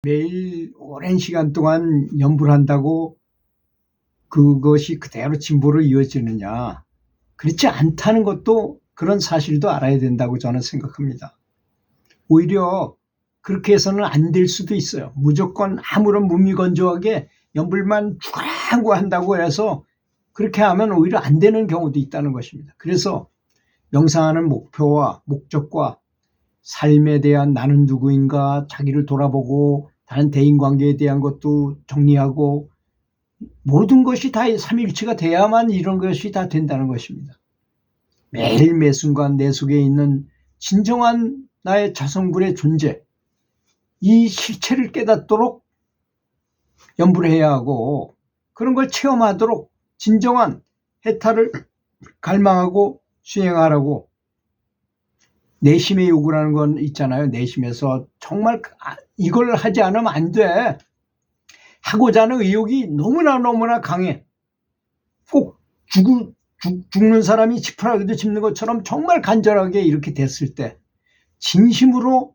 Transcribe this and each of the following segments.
매일 오랜 시간 동안 연불 한다고 그것이 그대로 진보로 이어지느냐. 그렇지 않다는 것도 그런 사실도 알아야 된다고 저는 생각합니다. 오히려 그렇게 해서는 안 될 수도 있어요. 무조건 아무런 무미건조하게 연불만 죽어라고 한다고 해서 그렇게 하면 오히려 안 되는 경우도 있다는 것입니다. 그래서 명상하는 목표와 목적과 삶에 대한 나는 누구인가 자기를 돌아보고 다른 대인관계에 대한 것도 정리하고 모든 것이 다 삼일치가 돼야만 이런 것이 다 된다는 것입니다. 매일 매 순간 내 속에 있는 진정한 나의 자성불의 존재, 이 실체를 깨닫도록 연불을 해야 하고 그런 걸 체험하도록 진정한 해탈을 갈망하고 수행하라고. 내심의 요구라는 건 있잖아요. 내심에서 정말 이걸 하지 않으면 안 돼. 하고자 하는 의욕이 너무나 강해. 꼭 죽는 사람이 지푸라기도 짚는 것처럼 정말 간절하게 이렇게 됐을 때 진심으로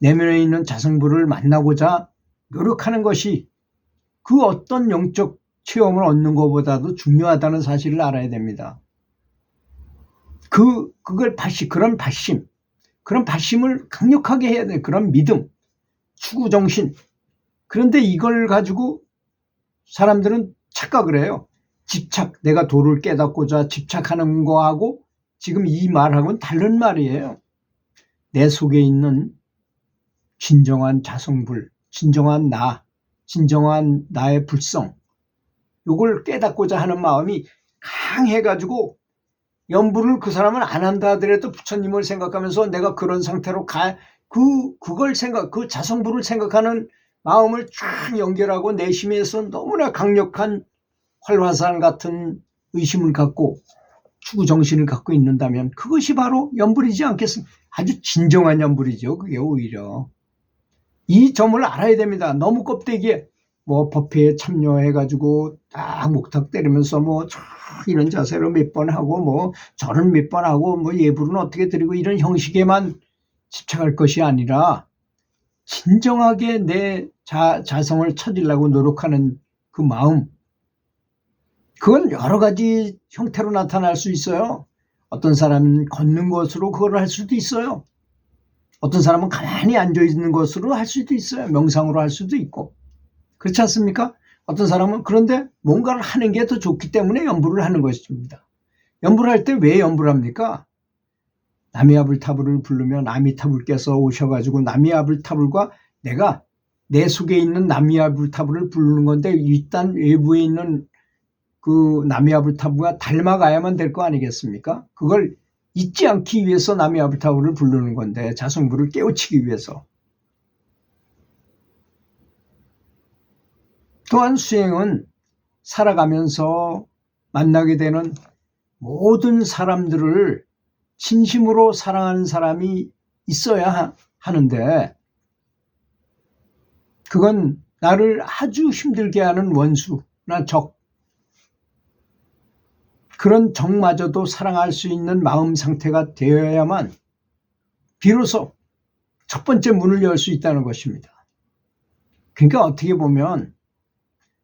내면에 있는 자성불을 만나고자 노력하는 것이 그 어떤 영적 체험을 얻는 것보다도 중요하다는 사실을 알아야 됩니다. 그걸 그런 발심을 강력하게 해야 돼. 그런 믿음, 추구정신. 그런데 이걸 가지고 사람들은 착각을 해요. 내가 도를 깨닫고자 집착하는 거하고 지금 이 말하고는 다른 말이에요. 내 속에 있는 진정한 자성불, 진정한 진정한 나의 불성, 이걸 깨닫고자 하는 마음이 강해가지고 연불을 그 사람은 안 한다 하더라도 부처님을 생각하면서 내가 그런 상태로 그 자성불을 생각하는 마음을 쫙 연결하고 내심에서 너무나 강력한 활화산 같은 의심을 갖고 추구 정신을 갖고 있는다면 그것이 바로 연불이지 않겠습니까? 아주 진정한 연불이죠. 그게 오히려. 이 점을 알아야 됩니다. 너무 껍데기에 법회에 참여해가지고 딱 목탁 때리면서 이런 자세로 몇 번 하고 저런 몇 번 하고 예불은 어떻게 드리고 이런 형식에만 집착할 것이 아니라 진정하게 내 자성을 찾으려고 노력하는 그 마음, 그건 여러 가지 형태로 나타날 수 있어요. 어떤 사람은 걷는 것으로 그걸 할 수도 있어요. 어떤 사람은 가만히 앉아있는 것으로 할 수도 있어요. 명상으로 할 수도 있고. 그렇지 않습니까? 어떤 사람은 그런데 뭔가를 하는 게 더 좋기 때문에 연불을 하는 것입니다. 연불을 할 때 왜 연불을 합니까? 나미아불타불을 부르면 아미타불께서 오셔가지고 나미아불타불과 내가 내 속에 있는 나미아불타불을 부르는 건데 일단 외부에 있는 그 나미아불타불과 닮아가야만 될 거 아니겠습니까? 그걸 잊지 않기 위해서 나미아불타불을 부르는 건데 자성불을 깨우치기 위해서. 또한 수행은 살아가면서 만나게 되는 모든 사람들을 진심으로 사랑하는 사람이 있어야 하는데 그건 나를 아주 힘들게 하는 원수나 적, 그런 적마저도 사랑할 수 있는 마음 상태가 되어야만 비로소 첫 번째 문을 열 수 있다는 것입니다. 그러니까 어떻게 보면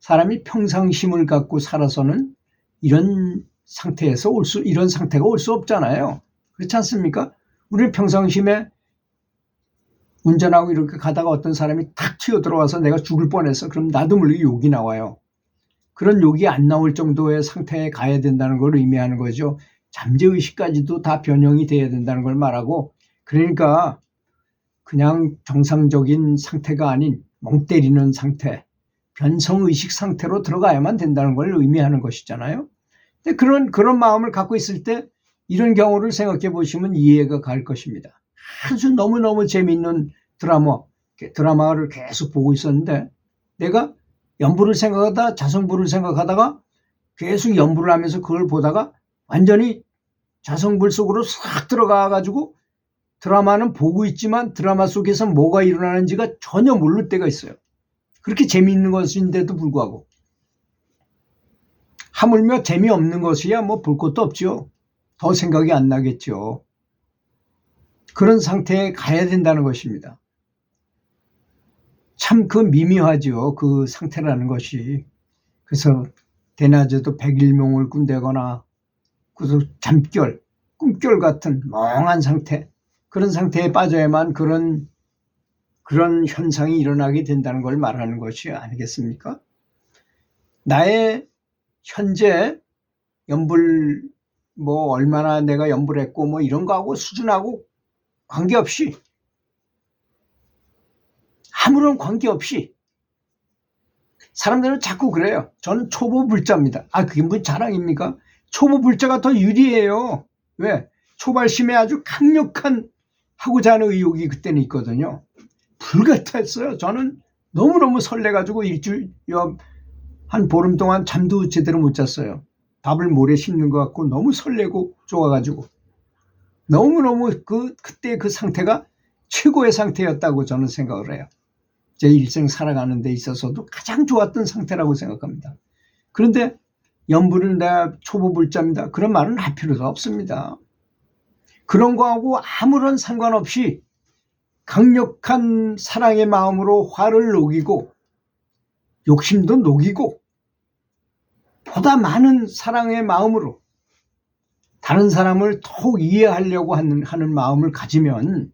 사람이 평상심을 갖고 살아서는 이런 상태가 올 수 없잖아요. 그렇지 않습니까? 우리 평상심에 운전하고 이렇게 가다가 어떤 사람이 탁 튀어들어와서 내가 죽을 뻔해서 그럼 나도 모르게 욕이 나와요. 그런 욕이 안 나올 정도의 상태에 가야 된다는 걸 의미하는 거죠. 잠재의식까지도 다 변형이 돼야 된다는 걸 말하고, 그러니까 그냥 정상적인 상태가 아닌 멍 때리는 상태, 변성의식 상태로 들어가야만 된다는 걸 의미하는 것이잖아요. 근데 그런 마음을 갖고 있을 때 이런 경우를 생각해 보시면 이해가 갈 것입니다. 아주 너무너무 재미있는 드라마를 계속 보고 있었는데 내가 연불을 생각하다 자성불을 생각하다가 계속 연불을 하면서 그걸 보다가 완전히 자성불 속으로 싹 들어가 가지고 드라마는 보고 있지만 드라마 속에서 뭐가 일어나는지가 전혀 모를 때가 있어요. 그렇게 재미있는 것인데도 불구하고. 하물며 재미없는 것이야 볼 것도 없죠. 더 생각이 안 나겠죠. 그런 상태에 가야 된다는 것입니다. 참 그 미묘하죠. 그 상태라는 것이. 그래서 대낮에도 백일몽을 꾼다거나 그래서 잠결, 꿈결 같은 멍한 상태, 그런 상태에 빠져야만 그런 현상이 일어나게 된다는 걸 말하는 것이 아니겠습니까? 나의 현재 연불 뭐 얼마나 내가 연불했고 뭐 이런 거하고 수준하고 관계없이, 아무런 관계없이 사람들은 자꾸 그래요. 저는 초보불자입니다. 그게 무슨 자랑입니까? 초보불자가 더 유리해요. 왜? 초발심에 아주 강력한 하고자 하는 의욕이 그때는 있거든요. 불같았어요. 저는 너무너무 설레가지고 일주일 한 보름 동안 잠도 제대로 못 잤어요. 밥을 모래 씹는 것 같고 너무 설레고 좋아가지고 너무너무 그때 그 상태가 최고의 상태였다고 저는 생각을 해요. 제 일생 살아가는 데 있어서도 가장 좋았던 상태라고 생각합니다. 그런데 연불은 내가 초보불자입니다. 그런 말은 할 필요가 없습니다. 그런 거하고 아무런 상관없이 강력한 사랑의 마음으로 화를 녹이고 욕심도 녹이고 보다 많은 사랑의 마음으로 다른 사람을 더욱 이해하려고 하는 마음을 가지면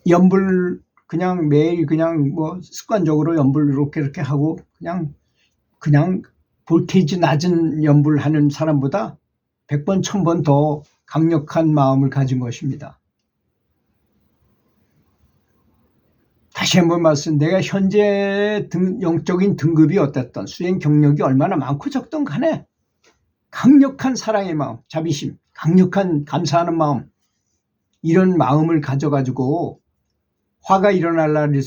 연불 그냥 매일 그냥 뭐 습관적으로 연불 이렇게 하고 그냥 볼테이지 낮은 연불하는 사람보다 100번, 1000번 더 강력한 마음을 가진 것입니다. 다시 한번 말씀, 내가 현재 영적인 등급이 어땠던, 수행 경력이 얼마나 많고 적던 간에 강력한 사랑의 마음, 자비심, 강력한 감사하는 마음, 이런 마음을 가져가지고 화가 일어나려면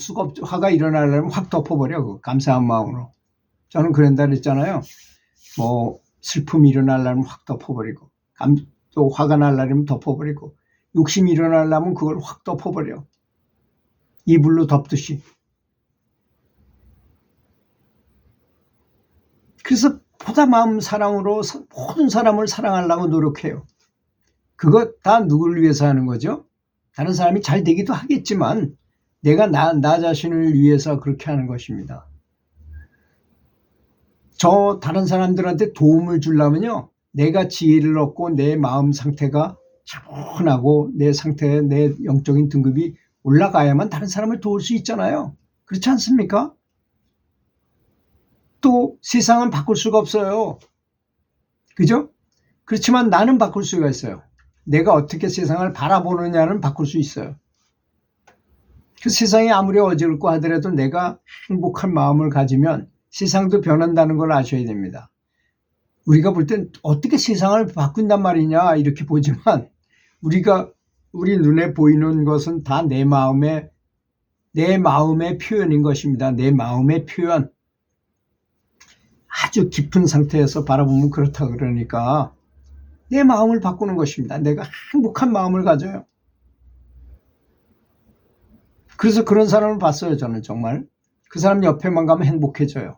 확 덮어버려. 감사한 마음으로. 저는 그런다 그랬잖아요. 뭐 슬픔이 일어나려면 확 덮어버리고, 또 화가 나려면 덮어버리고, 욕심이 일어나려면 그걸 확 덮어버려. 이불로 덮듯이. 그래서 보다 마음 사랑으로 모든 사람을 사랑하려고 노력해요. 그거 다 누구를 위해서 하는 거죠? 다른 사람이 잘 되기도 하겠지만 내가 나 자신을 위해서 그렇게 하는 것입니다. 저 다른 사람들한테 도움을 주려면요, 내가 지혜를 얻고 내 마음 상태가 차분하고 내 영적인 등급이 올라가야만 다른 사람을 도울 수 있잖아요. 그렇지 않습니까? 또 세상은 바꿀 수가 없어요. 그죠? 그렇지만 나는 바꿀 수가 있어요. 내가 어떻게 세상을 바라보느냐는 바꿀 수 있어요. 그 세상이 아무리 어지럽고 하더라도 내가 행복한 마음을 가지면 세상도 변한다는 걸 아셔야 됩니다. 우리가 볼 땐 어떻게 세상을 바꾼단 말이냐 이렇게 보지만 우리 눈에 보이는 것은 다 내 마음의 표현인 것입니다. 내 마음의 표현. 아주 깊은 상태에서 바라보면 그렇다 그러니까 내 마음을 바꾸는 것입니다. 내가 행복한 마음을 가져요. 그래서 그런 사람을 봤어요. 저는 정말. 그 사람 옆에만 가면 행복해져요.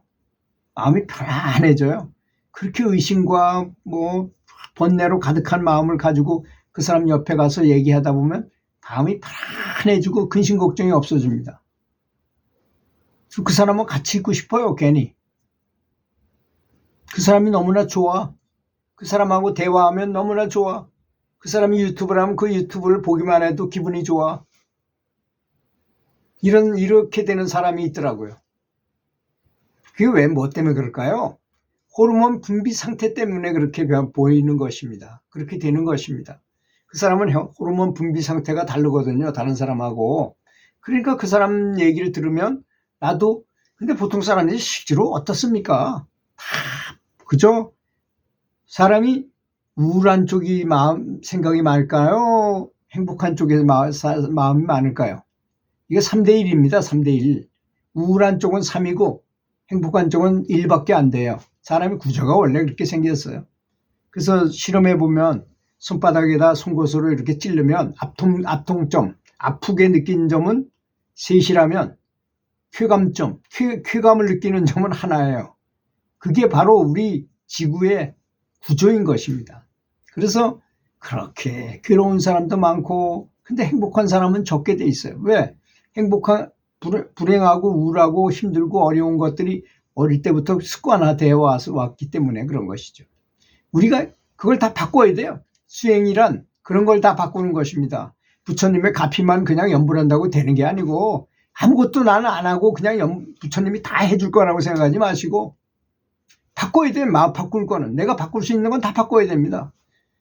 마음이 편안해져요. 그렇게 의심과 뭐 번뇌로 가득한 마음을 가지고 그 사람 옆에 가서 얘기하다 보면 마음이 편안해지고 근심 걱정이 없어집니다. 그 사람은 같이 있고 싶어요. 괜히. 그 사람이 너무나 좋아. 그 사람하고 대화하면 너무나 좋아. 그 사람이 유튜브를 하면 그 유튜브를 보기만 해도 기분이 좋아. 이렇게 되는 사람이 있더라고요. 그게 왜 뭐 때문에 그럴까요? 호르몬 분비 상태 때문에 그렇게 보이는 것입니다. 그렇게 되는 것입니다. 그 사람은 호르몬 분비 상태가 다르거든요. 다른 사람하고. 그러니까 그 사람 얘기를 들으면 나도, 근데 보통 사람들이 실제로 어떻습니까? 그죠? 사람이 우울한 쪽이 생각이 많을까요? 행복한 쪽에 마음이 많을까요? 이게 3대1입니다. 3대1. 우울한 쪽은 3이고 행복한 쪽은 1밖에 안 돼요. 사람의 구조가 원래 그렇게 생겼어요. 그래서 실험해 보면 손바닥에다 송곳으로 이렇게 찌르면 압통점, 아프게 느낀 점은 3이라면 쾌감을 느끼는 점은 하나예요. 그게 바로 우리 지구의 구조인 것입니다. 그래서 그렇게 괴로운 사람도 많고 근데 행복한 사람은 적게 돼 있어요. 왜? 불행하고 우울하고 힘들고 어려운 것들이 어릴 때부터 습관화되어 왔기 때문에 그런 것이죠. 우리가 그걸 다 바꿔야 돼요. 수행이란 그런 걸 다 바꾸는 것입니다. 부처님의 가피만 그냥 염불한다고 되는 게 아니고 아무것도 나는 안 하고 그냥 부처님이 다 해줄 거라고 생각하지 마시고 바꿔야 돼. 마음 바꿀 거는. 내가 바꿀 수 있는 건 다 바꿔야 됩니다.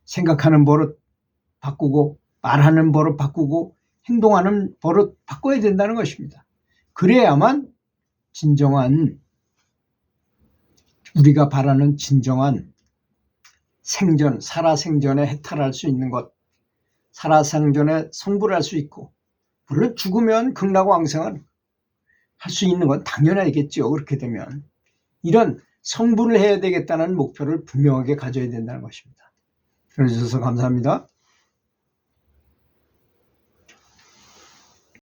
생각하는 버릇 바꾸고 말하는 버릇 바꾸고 행동하는 버릇 바꿔야 된다는 것입니다. 그래야만 진정한 우리가 바라는 진정한 생전, 살아생전에 해탈할 수 있는 것, 살아생전에 성불할 수 있고 물론 죽으면 극락왕생을 할 수 있는 건 당연하겠죠. 그렇게 되면 이런 성불을 해야 되겠다는 목표를 분명하게 가져야 된다는 것입니다. 들어주셔서 감사합니다.